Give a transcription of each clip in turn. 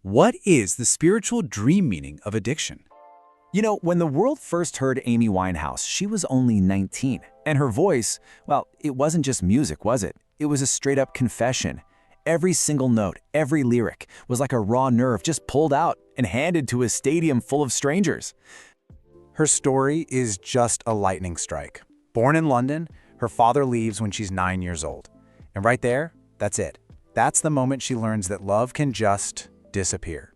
What is the spiritual dream meaning of addiction? You know, when the world first heard Amy Winehouse, she was only 19. And her voice, well, it wasn't just music, was it? It was a straight-up confession. Every single note, every lyric was like a raw nerve just pulled out and handed to a stadium full of strangers. Her story is just a lightning strike. Born in London, her father leaves when she's 9 years old. And right there, that's it. That's the moment she learns that love can just disappear.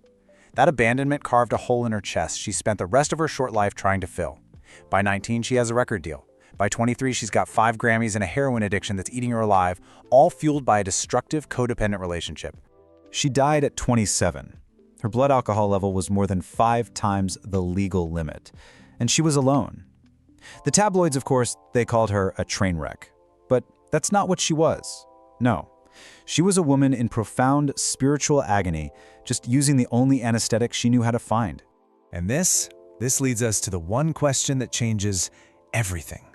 That abandonment carved a hole in her chest she spent the rest of her short life trying to fill. By 19, she has a record deal. By 23, she's got 5 Grammys and a heroin addiction that's eating her alive, all fueled by a destructive, codependent relationship. She died at 27. Her blood alcohol level was more than 5 times the legal limit, and she was alone. The tabloids, of course, they called her a train wreck. But that's not what she was. No. She was a woman in profound spiritual agony, just using the only anesthetic she knew how to find. And this leads us to the one question that changes everything.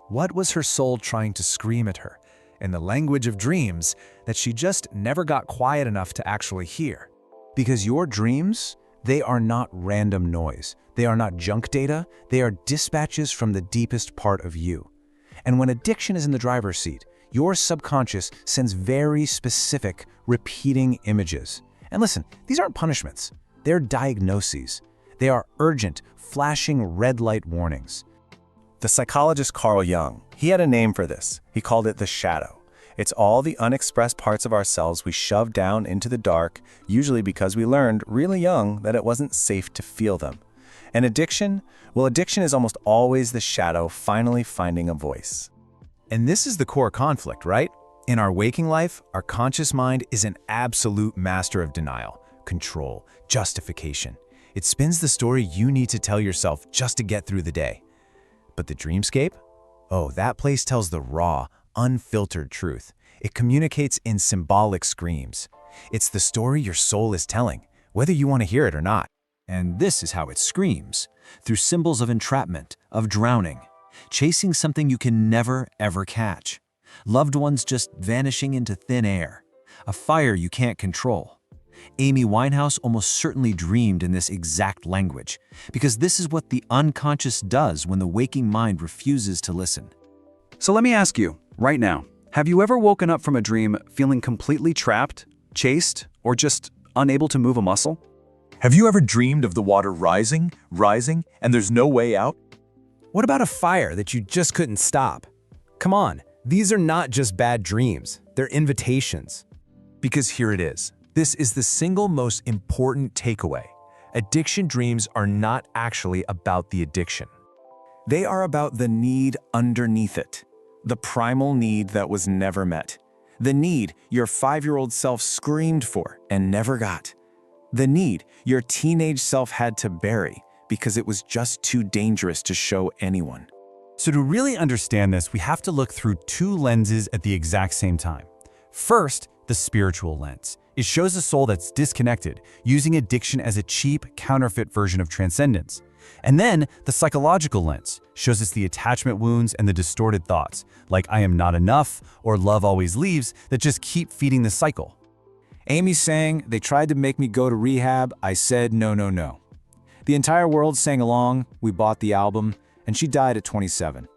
What was her soul trying to scream at her in the language of dreams that she just never got quiet enough to actually hear? Because your dreams, they are not random noise. They are not junk data. They are dispatches from the deepest part of you. And when addiction is in the driver's seat, your subconscious sends very specific, repeating images. And listen, these aren't punishments. They're diagnoses. They are urgent, flashing red light warnings. The psychologist Carl Jung, he had a name for this. He called it the shadow. It's all the unexpressed parts of ourselves we shove down into the dark, usually because we learned really young that it wasn't safe to feel them. And addiction? Well, addiction is almost always the shadow finally finding a voice. And this is the core conflict, right? In our waking life, our conscious mind is an absolute master of denial, control, justification. It spins the story you need to tell yourself just to get through the day. But the dreamscape? Oh, that place tells the raw, unfiltered truth. It communicates in symbolic screams. It's the story your soul is telling, whether you want to hear it or not. And this is how it screams, through symbols of entrapment, of drowning, chasing something you can never, ever catch. Loved ones just vanishing into thin air, a fire you can't control. Amy Winehouse almost certainly dreamed in this exact language, because this is what the unconscious does when the waking mind refuses to listen. So let me ask you, right now, have you ever woken up from a dream feeling completely trapped, chased, or just unable to move a muscle? Have you ever dreamed of the water rising, and there's no way out? What about a fire that you just couldn't stop? Come on, these are not just bad dreams, they're invitations. Because here it is. This is the single most important takeaway. Addiction dreams are not actually about the addiction. They are about the need underneath it, the primal need that was never met, the need your 5-year-old self screamed for and never got, the need your teenage self had to bury because it was just too dangerous to show anyone. So to really understand this, we have to look through 2 lenses at the exact same time. First, the spiritual lens. It shows a soul that's disconnected, using addiction as a cheap, counterfeit version of transcendence. And then, the psychological lens shows us the attachment wounds and the distorted thoughts, like I am not enough or love always leaves, that just keep feeding the cycle. Amy's saying, they tried to make me go to rehab, I said no, no, no. The entire world sang along, we bought the album, and she died at 27.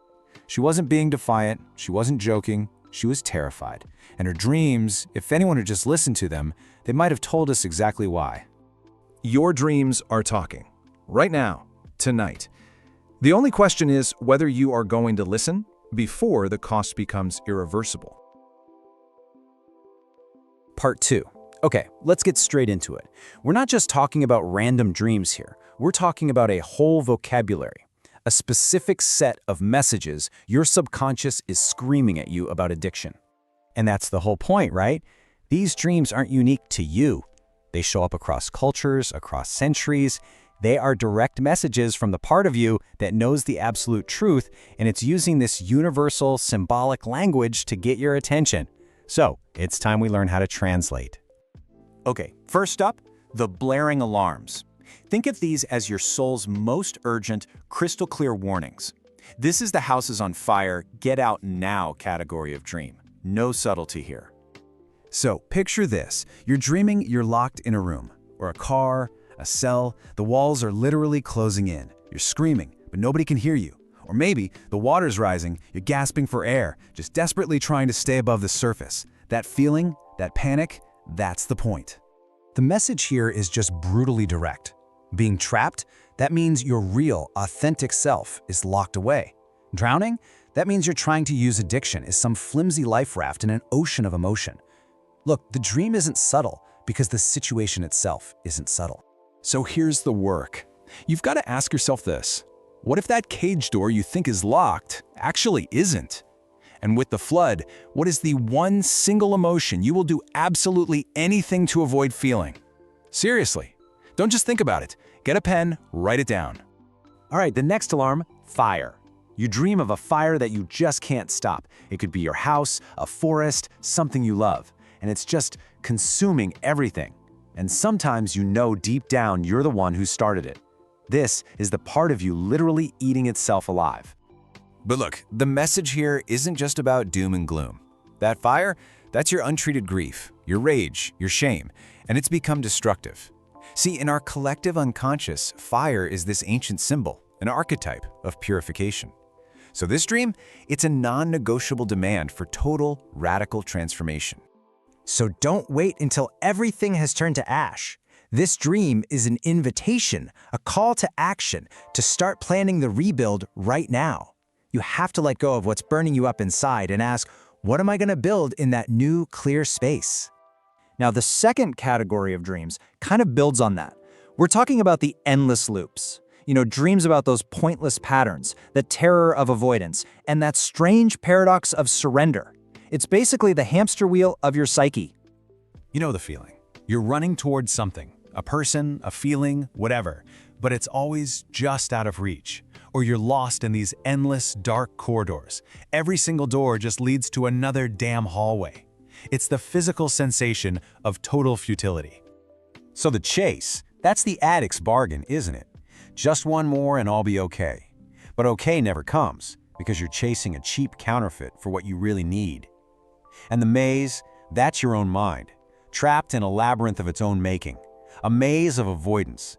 She wasn't being defiant, she wasn't joking, she was terrified. And her dreams, if anyone had just listened to them, they might have told us exactly why. Your dreams are talking. Right now, tonight. The only question is whether you are going to listen before the cost becomes irreversible. Part 2. Okay, let's get straight into it. We're not just talking about random dreams here. We're talking about a whole vocabulary, a specific set of messages your subconscious is screaming at you about addiction. And that's the whole point, right? These dreams aren't unique to you. They show up across cultures, across centuries. They are direct messages from the part of you that knows the absolute truth, and it's using this universal symbolic language to get your attention. So, it's time we learn how to translate. Okay, first up, the blaring alarms. Think of these as your soul's most urgent, crystal clear warnings. This is the house is on fire, get out now category of dream. No subtlety here. So picture this. You're dreaming you're locked in a room, or a car, a cell. The walls are literally closing in. You're screaming, but nobody can hear you. Or maybe the water's rising, you're gasping for air, just desperately trying to stay above the surface. That feeling, that panic, that's the point. The message here is just brutally direct. Being trapped, that means your real, authentic self is locked away. Drowning, that means you're trying to use addiction as some flimsy life raft in an ocean of emotion. Look, the dream isn't subtle because the situation itself isn't subtle. So here's the work. You've got to ask yourself this. What if that cage door you think is locked actually isn't? And with the flood, what is the one single emotion you will do absolutely anything to avoid feeling? Seriously, don't just think about it. Get a pen, write it down. All right, the next alarm, fire. You dream of a fire that you just can't stop. It could be your house, a forest, something you love. And it's just consuming everything. And sometimes you know deep down you're the one who started it. This is the part of you literally eating itself alive. But look, the message here isn't just about doom and gloom. That fire, that's your untreated grief, your rage, your shame, and it's become destructive. See, in our collective unconscious, fire is this ancient symbol, an archetype of purification. So this dream, it's a non-negotiable demand for total, radical transformation. So don't wait until everything has turned to ash. This dream is an invitation, a call to action to start planning the rebuild right now. You have to let go of what's burning you up inside and ask, what am I going to build in that new, clear space? Now, the second category of dreams kind of builds on that. We're talking about the endless loops. Dreams about those pointless patterns, the terror of avoidance, and that strange paradox of surrender. It's basically the hamster wheel of your psyche. You know the feeling. You're running towards something, a person, a feeling, whatever, but it's always just out of reach. Or you're lost in these endless, dark corridors. Every single door just leads to another damn hallway. It's the physical sensation of total futility. So the chase, that's the addict's bargain, isn't it? Just one more and I'll be okay. But okay never comes because you're chasing a cheap counterfeit for what you really need. And the maze, that's your own mind, trapped in a labyrinth of its own making, a maze of avoidance.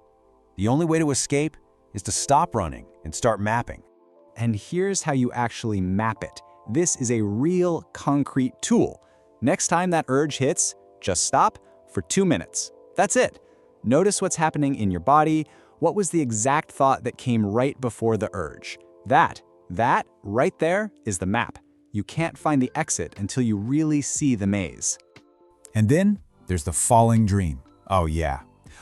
The only way to escape is to stop running and start mapping. And here's how you actually map it. This is a real concrete tool. Next time that urge hits, just stop for 2 minutes. That's it. Notice what's happening in your body. What was the exact thought that came right before the urge? That right there is the map. You can't find the exit until you really see the maze. And then there's the falling dream. Oh yeah,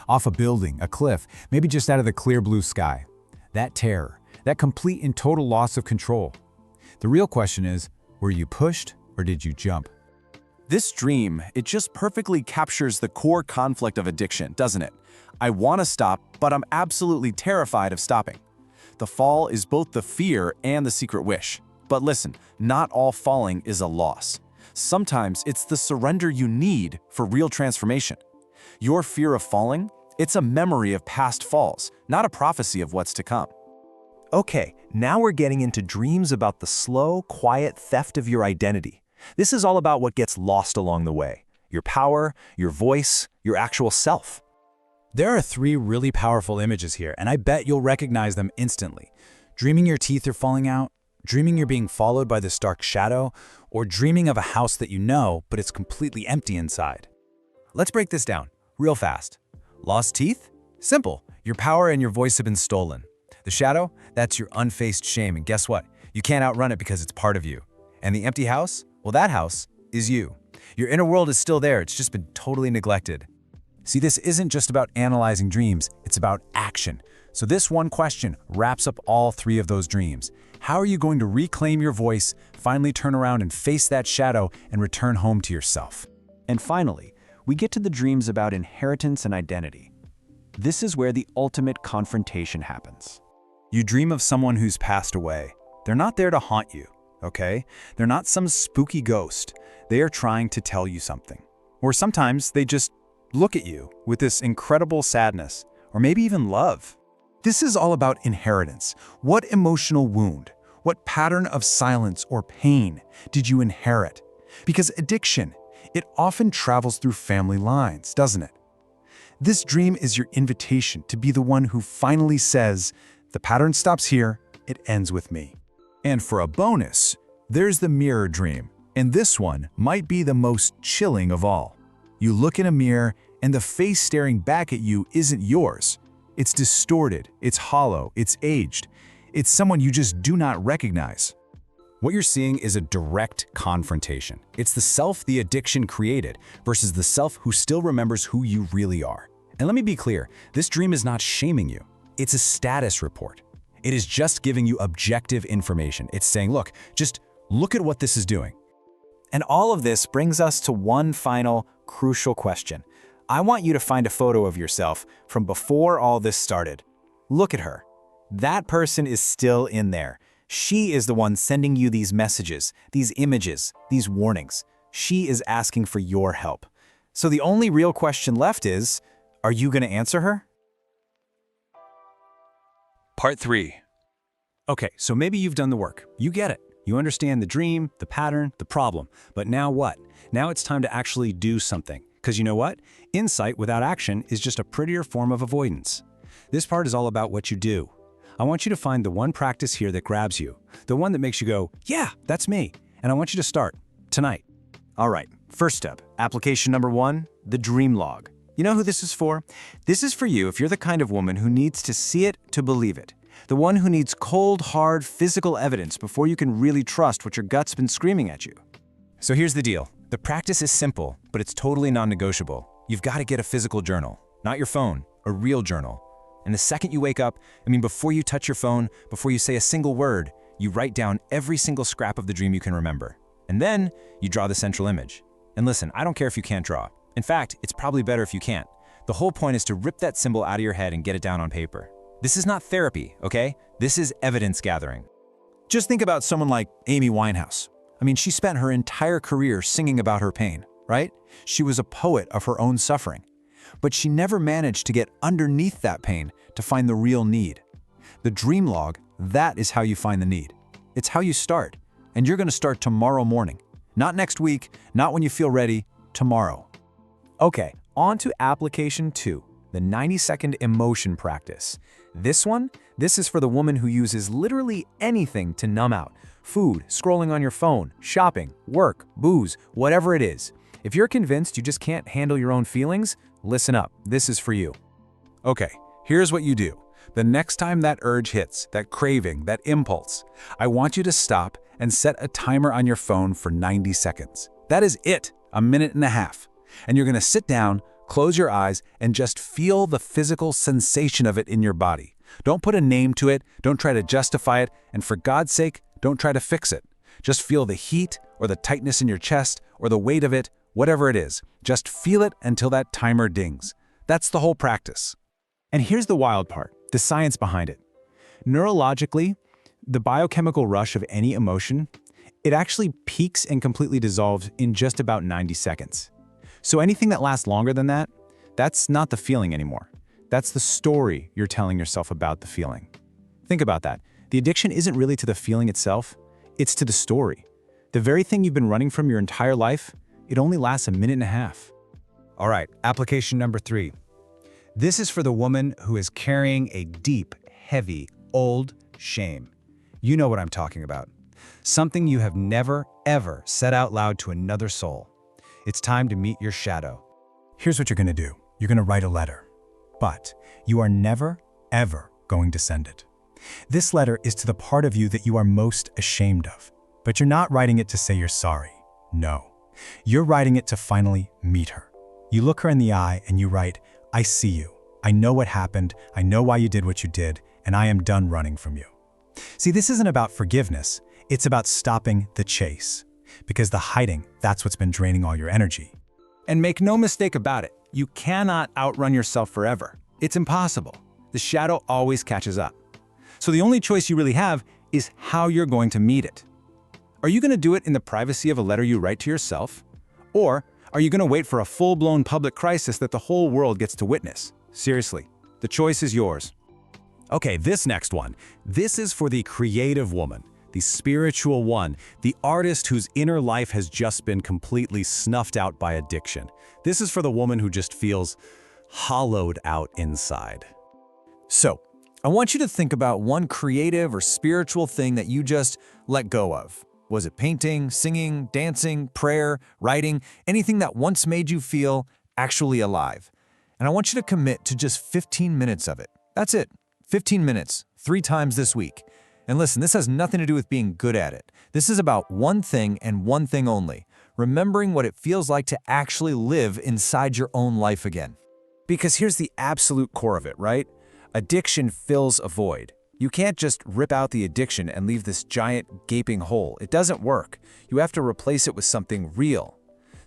off a building, a cliff, maybe just out of the clear blue sky. That terror, that complete and total loss of control. The real question is, were you pushed or did you jump? This dream, it just perfectly captures the core conflict of addiction, doesn't it? I want to stop, but I'm absolutely terrified of stopping. The fall is both the fear and the secret wish. But listen, not all falling is a loss. Sometimes it's the surrender you need for real transformation. Your fear of falling, it's a memory of past falls, not a prophecy of what's to come. Okay, now we're getting into dreams about the slow, quiet theft of your identity. This is all about what gets lost along the way. Your power, your voice, your actual self. There are 3 really powerful images here, and I bet you'll recognize them instantly. Dreaming your teeth are falling out, dreaming you're being followed by this dark shadow, or dreaming of a house that you know, but it's completely empty inside. Let's break this down, real fast. Lost teeth? Simple. Your power and your voice have been stolen. The shadow? That's your unfaced shame, and guess what? You can't outrun it because it's part of you. And the empty house? Well, that house is you. Your inner world is still there, it's just been totally neglected. See, this isn't just about analyzing dreams, it's about action. So this one question wraps up all 3 of those dreams. How are you going to reclaim your voice, finally turn around and face that shadow, and return home to yourself? And finally, we get to the dreams about inheritance and identity. This is where the ultimate confrontation happens. You dream of someone who's passed away. They're not there to haunt you, okay? They're not some spooky ghost. They are trying to tell you something. Or sometimes they just look at you with this incredible sadness, or maybe even love. This is all about inheritance. What emotional wound, what pattern of silence or pain did you inherit? Because addiction, It often travels through family lines, doesn't it? This dream is your invitation to be the one who finally says, the pattern stops here, it ends with me. And for a bonus, there's the mirror dream, and this one might be the most chilling of all. You look in a mirror, and the face staring back at you isn't yours. It's distorted, it's hollow, it's aged. It's someone you just do not recognize. What you're seeing is a direct confrontation. It's the self the addiction created versus the self who still remembers who you really are. And let me be clear, this dream is not shaming you. It's a status report. It is just giving you objective information. It's saying, look, just look at what this is doing. And all of this brings us to one final, crucial question. I want you to find a photo of yourself from before all this started. Look at her. That person is still in there. She is the one sending you these messages, these images, these warnings. She is asking for your help. So the only real question left is, are you going to answer her? Part 3. Okay, so maybe you've done the work. You get it. You understand the dream, the pattern, the problem. But now what? Now it's time to actually do something. Because you know what? Insight without action is just a prettier form of avoidance. This part is all about what you do. I want you to find the one practice here that grabs you, the one that makes you go, yeah, that's me. And I want you to start tonight. All right, first step, application number 1, the dream log. You know who this is for? This is for you if you're the kind of woman who needs to see it to believe it. The one who needs cold, hard, physical evidence before you can really trust what your gut's been screaming at you. So here's the deal. The practice is simple, but it's totally non-negotiable. You've got to get a physical journal, not your phone, a real journal. And the second you wake up, before you touch your phone, before you say a single word, you write down every single scrap of the dream you can remember. And then you draw the central image. And listen, I don't care if you can't draw. In fact, it's probably better if you can't. The whole point is to rip that symbol out of your head and get it down on paper. This is not therapy, okay? This is evidence gathering. Just think about someone like Amy Winehouse. She spent her entire career singing about her pain, right? She was a poet of her own suffering. But she never managed to get underneath that pain to find the real need. The dream log, that is how you find the need. It's how you start. And you're going to start tomorrow morning. Not next week, not when you feel ready, tomorrow. Okay, on to application 2, the 90-second emotion practice. This is for the woman who uses literally anything to numb out. Food, scrolling on your phone, shopping, work, booze, whatever it is. If you're convinced you just can't handle your own feelings, listen up, this is for you. Okay, here's what you do. The next time that urge hits, that craving, that impulse, I want you to stop and set a timer on your phone for 90 seconds. That is it, a minute and a half. And you're going to sit down, close your eyes, and just feel the physical sensation of it in your body. Don't put a name to it, don't try to justify it, and for God's sake, don't try to fix it. Just feel the heat or the tightness in your chest or the weight of it, whatever it is. Just feel it until that timer dings. That's the whole practice. And here's the wild part, the science behind it. Neurologically, the biochemical rush of any emotion, it actually peaks and completely dissolves in just about 90 seconds. So anything that lasts longer than that, that's not the feeling anymore. That's the story you're telling yourself about the feeling. Think about that. The addiction isn't really to the feeling itself, it's to the story. The very thing you've been running from your entire life, it only lasts a minute and a half. All right, application number 3. This is for the woman who is carrying a deep, heavy, old shame. You know what I'm talking about. Something you have never, ever said out loud to another soul. It's time to meet your shadow. Here's what you're going to do. You're going to write a letter. But you are never, ever going to send it. This letter is to the part of you that you are most ashamed of. But you're not writing it to say you're sorry. No. You're writing it to finally meet her. You look her in the eye and you write, I see you. I know what happened. I know why you did what you did. And I am done running from you. See, this isn't about forgiveness. It's about stopping the chase. Because the hiding, that's what's been draining all your energy. And make no mistake about it, you cannot outrun yourself forever. It's impossible. The shadow always catches up. So the only choice you really have is how you're going to meet it. Are you going to do it in the privacy of a letter you write to yourself? Or are you going to wait for a full-blown public crisis that the whole world gets to witness? Seriously, the choice is yours. Okay, this next one. This is for the creative woman. the spiritual one, the artist whose inner life has just been completely snuffed out by addiction. This is for the woman who just feels hollowed out inside. So, I want you to think about one creative or spiritual thing that you just let go of. Was it painting, singing, dancing, prayer, writing, anything that once made you feel actually alive? And I want you to commit to just 15 minutes of it. That's it. 15 minutes, 3 times this week. And listen, this has nothing to do with being good at it. This is about one thing and one thing only, remembering what it feels like to actually live inside your own life again. Because here's the absolute core of it, right? Addiction fills a void. You can't just rip out the addiction and leave this giant gaping hole. It doesn't work. You have to replace it with something real,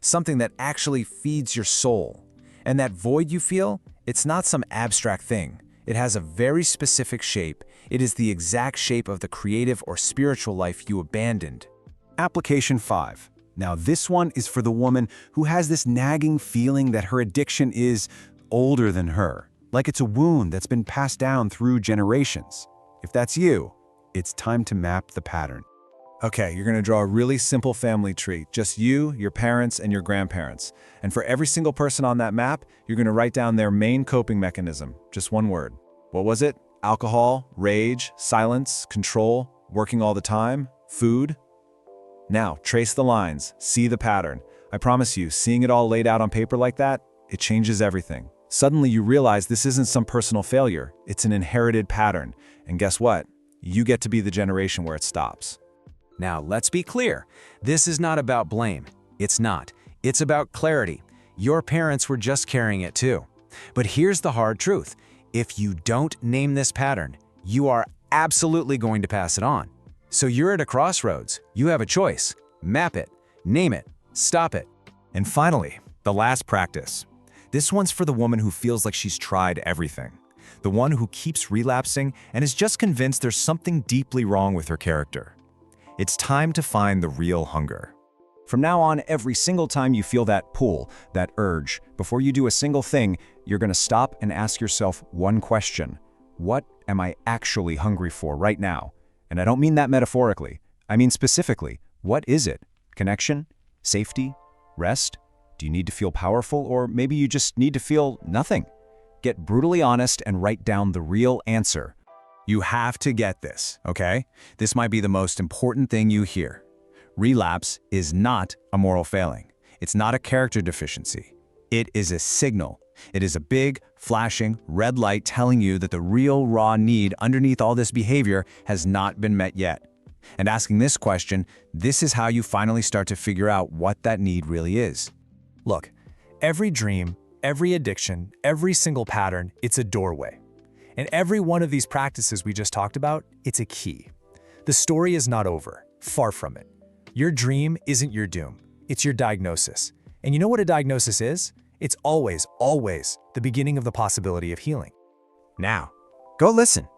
something that actually feeds your soul. And that void you feel, it's not some abstract thing. It has a very specific shape. It is the exact shape of the creative or spiritual life you abandoned. Application 5. Now this one is for the woman who has this nagging feeling that her addiction is older than her, like it's a wound that's been passed down through generations. If that's you, it's time to map the pattern. Okay, you're going to draw a really simple family tree, just you, your parents, and your grandparents. And for every single person on that map, you're going to write down their main coping mechanism, just one word. What was it? Alcohol, rage, silence, control, working all the time, food? Now, trace the lines, see the pattern. I promise you, seeing it all laid out on paper like that, it changes everything. Suddenly you realize this isn't some personal failure, it's an inherited pattern. And guess what? You get to be the generation where it stops. Now, let's be clear. This is not about blame. It's not. It's about clarity. Your parents were just carrying it too. But here's the hard truth. If you don't name this pattern, you are absolutely going to pass it on. So you're at a crossroads. You have a choice. Map it, name it, stop it. And finally, the last practice. This one's for the woman who feels like she's tried everything. The one who keeps relapsing and is just convinced there's something deeply wrong with her character. It's time to find the real hunger. From now on, every single time you feel that pull, that urge, before you do a single thing, you're going to stop and ask yourself one question. What am I actually hungry for right now? And I don't mean that metaphorically. I mean specifically, what is it? Connection? Safety? Rest? Do you need to feel powerful, or maybe you just need to feel nothing? Get brutally honest and write down the real answer. You have to get this, okay? This might be the most important thing you hear. Relapse is not a moral failing. It's not a character deficiency. It is a signal. It is a big, flashing, red light telling you that the real raw need underneath all this behavior has not been met yet. And asking this question, this is how you finally start to figure out what that need really is. Look, every dream, every addiction, every single pattern, it's a doorway. And every one of these practices we just talked about, it's a key. The story is not over, far from it. Your dream isn't your doom, it's your diagnosis. And you know what a diagnosis is? It's always, always the beginning of the possibility of healing. Now, go listen.